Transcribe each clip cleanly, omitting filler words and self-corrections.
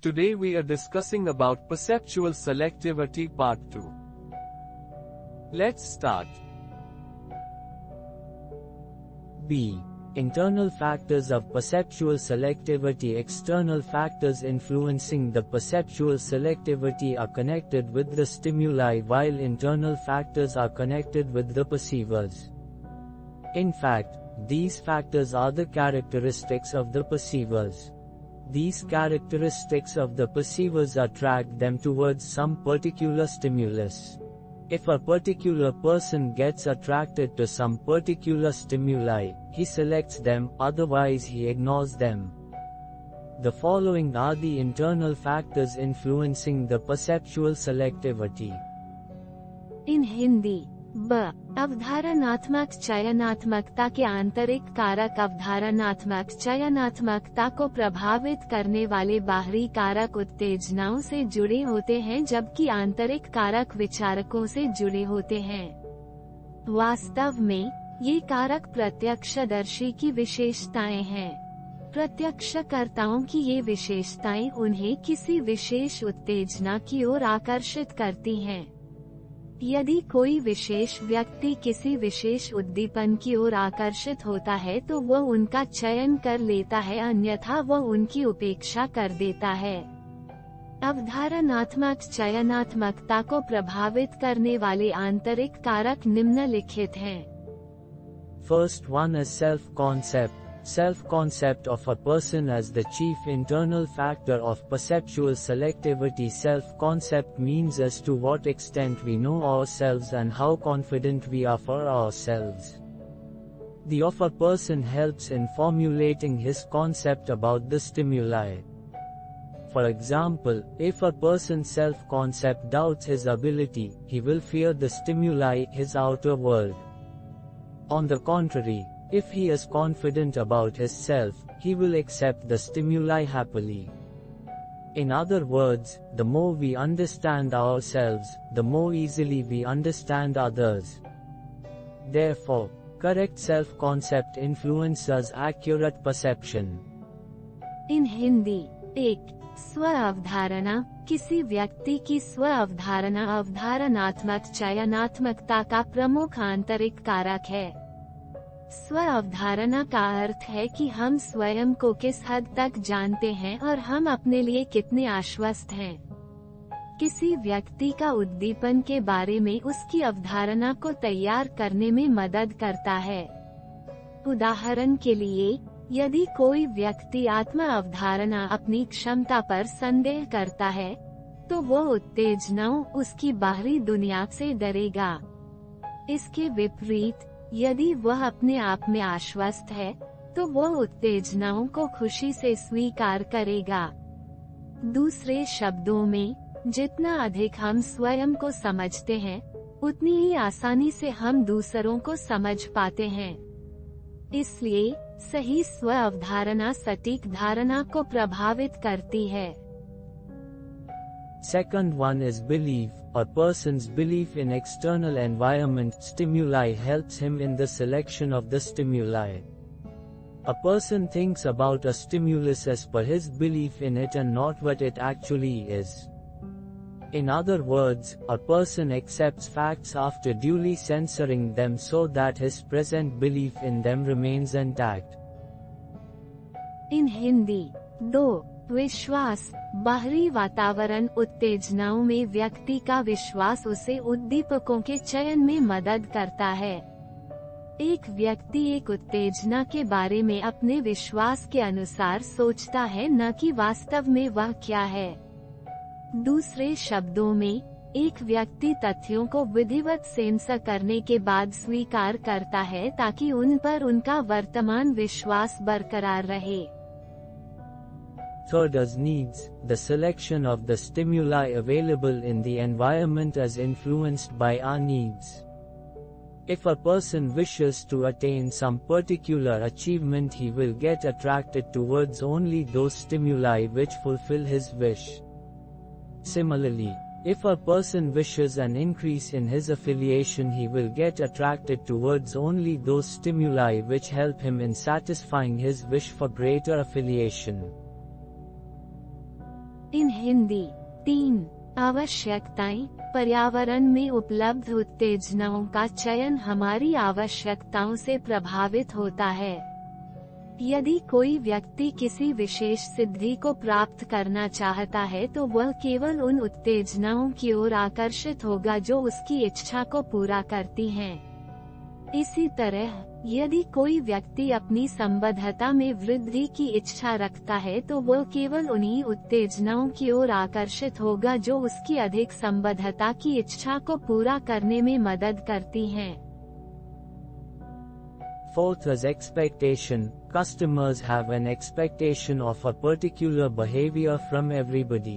Today we are discussing about perceptual selectivity part 2. Let's start. B. Internal factors of perceptual selectivity. External factors influencing the perceptual selectivity are connected with the stimuli, while internal factors are connected with the perceivers. In fact, these factors are the characteristics of the perceivers. These characteristics of the perceivers attract them towards some particular stimulus. If a particular person gets attracted to some particular stimuli, he selects them, otherwise he ignores them. The following are the internal factors influencing the perceptual selectivity. In Hindi, B. अवधारणात्मक चयनात्मकता के आंतरिक कारक अवधारणात्मक चयनात्मकता को प्रभावित करने वाले बाहरी कारक उत्तेजनाओं से जुड़े होते हैं, जबकि आंतरिक कारक विचारकों से जुड़े होते हैं। वास्तव में, ये कारक प्रत्यक्षदर्शी की विशेषताएं हैं। प्रत्यक्षकर्ताओं की ये विशेषताएं उन्हें किसी विशेष उत्तेजना की ओर आकर्षित करती हैं। यदि कोई विशेष व्यक्ति किसी विशेष उद्दीपन की ओर आकर्षित होता है तो वह उनका चयन कर लेता है, अन्यथा वह उनकी उपेक्षा कर देता है। अवधारणात्मक चयनात्मकता को प्रभावित करने वाले आंतरिक कारक निम्नलिखित हैं। First one is self-concept. Self-concept of a person as the chief internal factor of perceptual selectivity. Self-concept means as to what extent we know ourselves and how confident we are for ourselves. The of a person helps in formulating his concept about the stimuli. For example, if a person's self-concept doubts his ability, he will fear the stimuli, his outer world. On the contrary, if he is confident about his self, he will accept the stimuli happily. In other words, the more we understand ourselves, the more easily we understand others. Therefore, correct self-concept influences accurate perception. In Hindi, 1. स्व अवधारणा। किसी व्यक्ति की स्व अवधारणा अवधारणात्मक चयनात्मकता का प्रमुख आंतरिक कारक है। स्व अवधारणा का अर्थ है कि हम स्वयं को किस हद तक जानते हैं और हम अपने लिए कितने आश्वस्त हैं। किसी व्यक्ति का उद्दीपन के बारे में उसकी अवधारणा को तैयार करने में मदद करता है। उदाहरण के लिए, यदि कोई व्यक्ति आत्म अवधारणा अपनी क्षमता पर संदेह करता है, तो वो उत्तेजनाओं उसकी बाहरी दुनिया से डरेगा। इसके विपरीत, यदि वह अपने आप में आश्वस्त है, तो वह उत्तेजनाओं को खुशी से स्वीकार करेगा। दूसरे शब्दों में, जितना अधिक हम स्वयं को समझते हैं, उतनी ही आसानी से हम दूसरों को समझ पाते हैं। इसलिए, सही स्व अवधारणा सटीक धारणा को प्रभावित करती है। Second one is belief. A person's belief in external environment stimuli helps him in the selection of the stimuli. A person thinks about a stimulus as per his belief in it and not what it actually is. In other words, a person accepts facts after duly censoring them so that his present belief in them remains intact. In Hindi, 2. विश्वास। बाहरी वातावरण उत्तेजनाओं में व्यक्ति का विश्वास उसे उद्दीपकों के चयन में मदद करता है। एक व्यक्ति एक उत्तेजना के बारे में अपने विश्वास के अनुसार सोचता है, न कि वास्तव में वह क्या है। दूसरे शब्दों में, एक व्यक्ति तथ्यों को विधिवत सेंसर करने के बाद स्वीकार करता है ताकि उन पर उनका वर्तमान विश्वास बरकरार रहे। Third is needs. The selection of the stimuli available in the environment is influenced by our needs. If a person wishes to attain some particular achievement, he will get attracted towards only those stimuli which fulfill his wish. Similarly, if a person wishes an increase in his affiliation, he will get attracted towards only those stimuli which help him in satisfying his wish for greater affiliation. इन हिंदी 3 आवश्यकताएं। पर्यावरण में उपलब्ध उत्तेजनाओं का चयन हमारी आवश्यकताओं से प्रभावित होता है। यदि कोई व्यक्ति किसी विशेष सिद्धि को प्राप्त करना चाहता है तो वह केवल उन उत्तेजनाओं की ओर आकर्षित होगा जो उसकी इच्छा को पूरा करती हैं। इसी तरह यदि कोई व्यक्ति अपनी संबद्धता में वृद्धि की इच्छा रखता है तो वह केवल उन्हीं उत्तेजनाओं की ओर आकर्षित होगा जो उसकी अधिक संबद्धता की इच्छा को पूरा करने में मदद करती हैं। Fourth is expectation. Customers have an expectation of a particular behavior from everybody.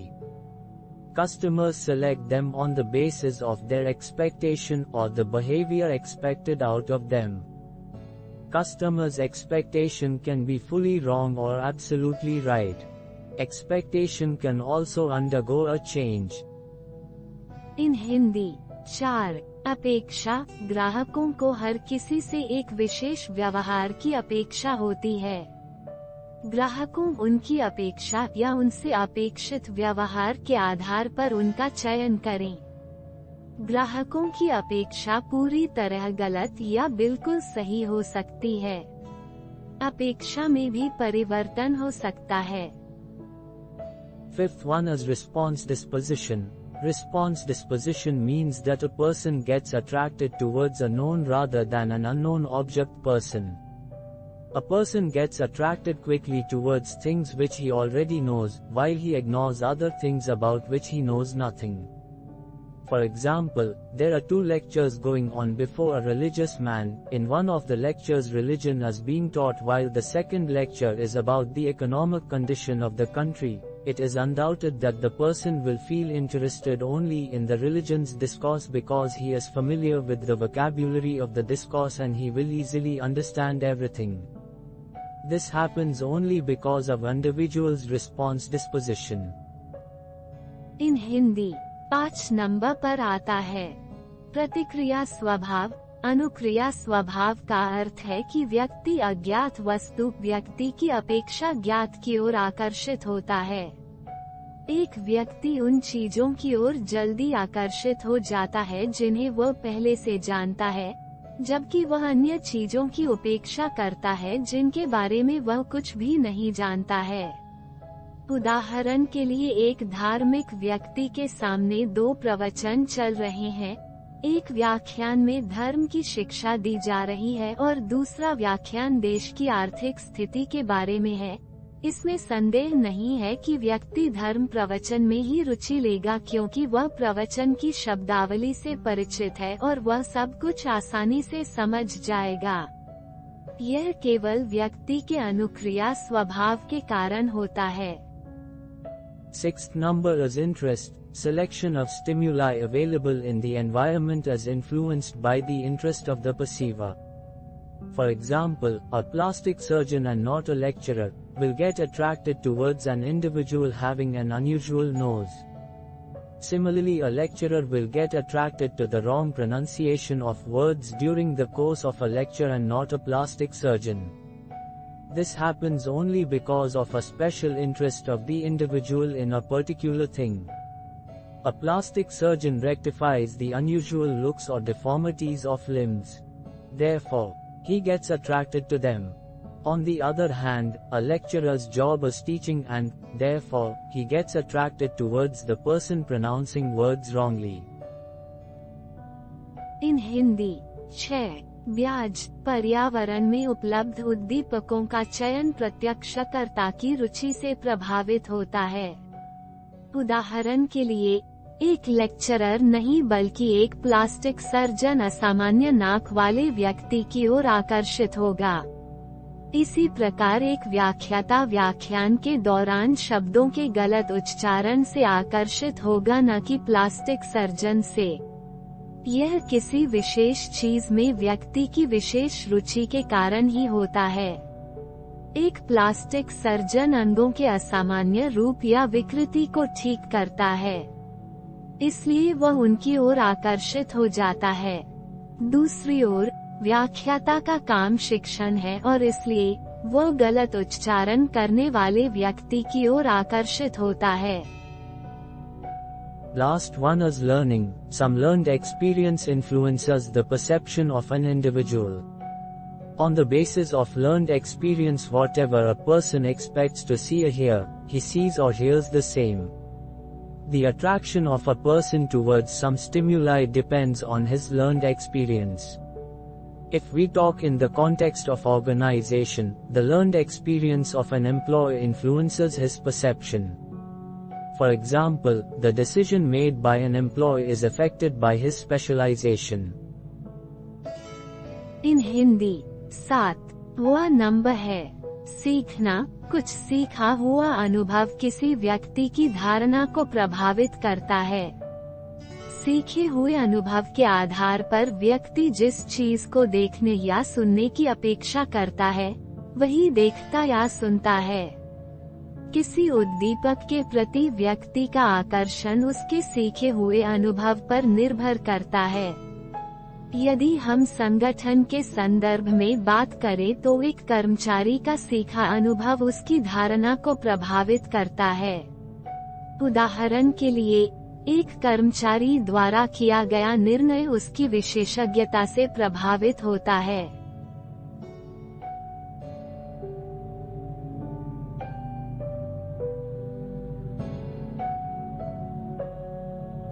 Customers select them on the basis of their expectation or the behavior expected out of them. Customers' expectation can be fully wrong or absolutely right. Expectation can also undergo a change. इन हिंदी 4 अपेक्षा। ग्राहकों को हर किसी से एक विशेष व्यवहार की अपेक्षा होती है। ग्राहकों उनकी अपेक्षा या उनसे अपेक्षित व्यवहार के आधार पर उनका चयन करें। ग्राहकों की अपेक्षा पूरी तरह गलत या बिल्कुल सही हो सकती है। अपेक्षा में भी परिवर्तन हो सकता है। Fifth one is response disposition. Response disposition means that a person gets attracted towards a known rather than an unknown object person. A person gets attracted quickly towards things which he already knows, while he ignores other things about which he knows nothing. For example, there are 2 lectures going on before a religious man. In one of the lectures religion is being taught while the second lecture is about the economic condition of the country. It is undoubted that the person will feel interested only in the religion's discourse because he is familiar with the vocabulary of the discourse and he will easily understand everything. This happens only because of individual's response disposition. In Hindi 5 number पर आता है प्रतिक्रिया स्वभाव। अनुक्रिया स्वभाव का अर्थ है कि व्यक्ति अज्ञात वस्तु व्यक्ति की अपेक्षा ज्ञात की ओर आकर्षित होता है। एक व्यक्ति उन चीजों की ओर जल्दी आकर्षित हो जाता है जिन्हें वह पहले से जानता है, जबकि वह अन्य चीजों की उपेक्षा करता है जिनके बारे में वह कुछ भी नहीं जानता है। उदाहरण के लिए एक धार्मिक व्यक्ति के सामने 2 प्रवचन चल रहे हैं। एक व्याख्यान में धर्म की शिक्षा दी जा रही है और दूसरा व्याख्यान देश की आर्थिक स्थिति के बारे में है। इसमें संदेह नहीं है कि व्यक्ति धर्म प्रवचन में ही रुचि लेगा क्योंकि वह प्रवचन की शब्दावली से परिचित है और वह सब कुछ आसानी से समझ जाएगा। यह केवल व्यक्ति के अनुक्रिया स्वभाव के कारण होता है। Sixth number is interest. Selection of stimuli available in the environment is influenced by the interest of the perceiver. For example, a plastic surgeon and not a lecturer will get attracted towards an individual having an unusual nose. Similarly, a lecturer will get attracted to the wrong pronunciation of words during the course of a lecture and not a plastic surgeon. This happens only because of a special interest of the individual in a particular thing. A plastic surgeon rectifies the unusual looks or deformities of limbs. Therefore, he gets attracted to them. On the other hand, a lecturer's job is teaching and, therefore, he gets attracted towards the person pronouncing words wrongly. इन हिंदी 6 ब्याज। पर्यावरण में उपलब्ध उद्दीपकों का चयन प्रत्यक्षकर्ता की रुचि से प्रभावित होता है। उदाहरण के लिए, एक लेक्चरर नहीं बल्कि एक प्लास्टिक सर्जन असामान्य नाक वाले व्यक्ति की ओर आकर्षित होगा। इसी प्रकार एक व्याख्याता व्याख्यान के दौरान शब्दों के गलत उच्चारण से आकर्षित होगा न कि प्लास्टिक सर्जन से। यह किसी विशेष चीज में व्यक्ति की विशेष रुचि के कारण ही होता है। एक प्लास्टिक सर्जन अंगों के असामान्य रूप या विकृति को ठीक करता है, इसलिए वह उनकी ओर आकर्षित हो जाता है। दूसरी ओर, व्याख्याता का काम शिक्षण है और इसलिए वह गलत उच्चारण करने वाले व्यक्ति की ओर आकर्षित होता है। Last one is learning. Some learned experience influences the perception of an individual. On the basis of learned experience, whatever a person expects to see or hear, he sees or hears the same. The attraction of a person towards some stimuli depends on his learned experience. If we talk in the context of organization, the learned experience of an employee influences his perception. For example, the decision made by an employee is affected by his specialization. In Hindi, 7 वह number है। सीखना, कुछ सीखा हुआ अनुभव किसी व्यक्ति की धारणा को प्रभावित करता है। सीखे हुए अनुभव के आधार पर व्यक्ति जिस चीज को देखने या सुनने की अपेक्षा करता है, वही देखता या सुनता है। किसी उद्दीपक के प्रति व्यक्ति का आकर्षण उसके सीखे हुए अनुभव पर निर्भर करता है। यदि हम संगठन के संदर्भ में बात करें तो एक कर्मचारी का सीखा अनुभव उसकी धारणा को प्रभावित करता है। उदाहरण के लिए, एक कर्मचारी द्वारा किया गया निर्णय उसकी विशेषज्ञता से प्रभावित होता है।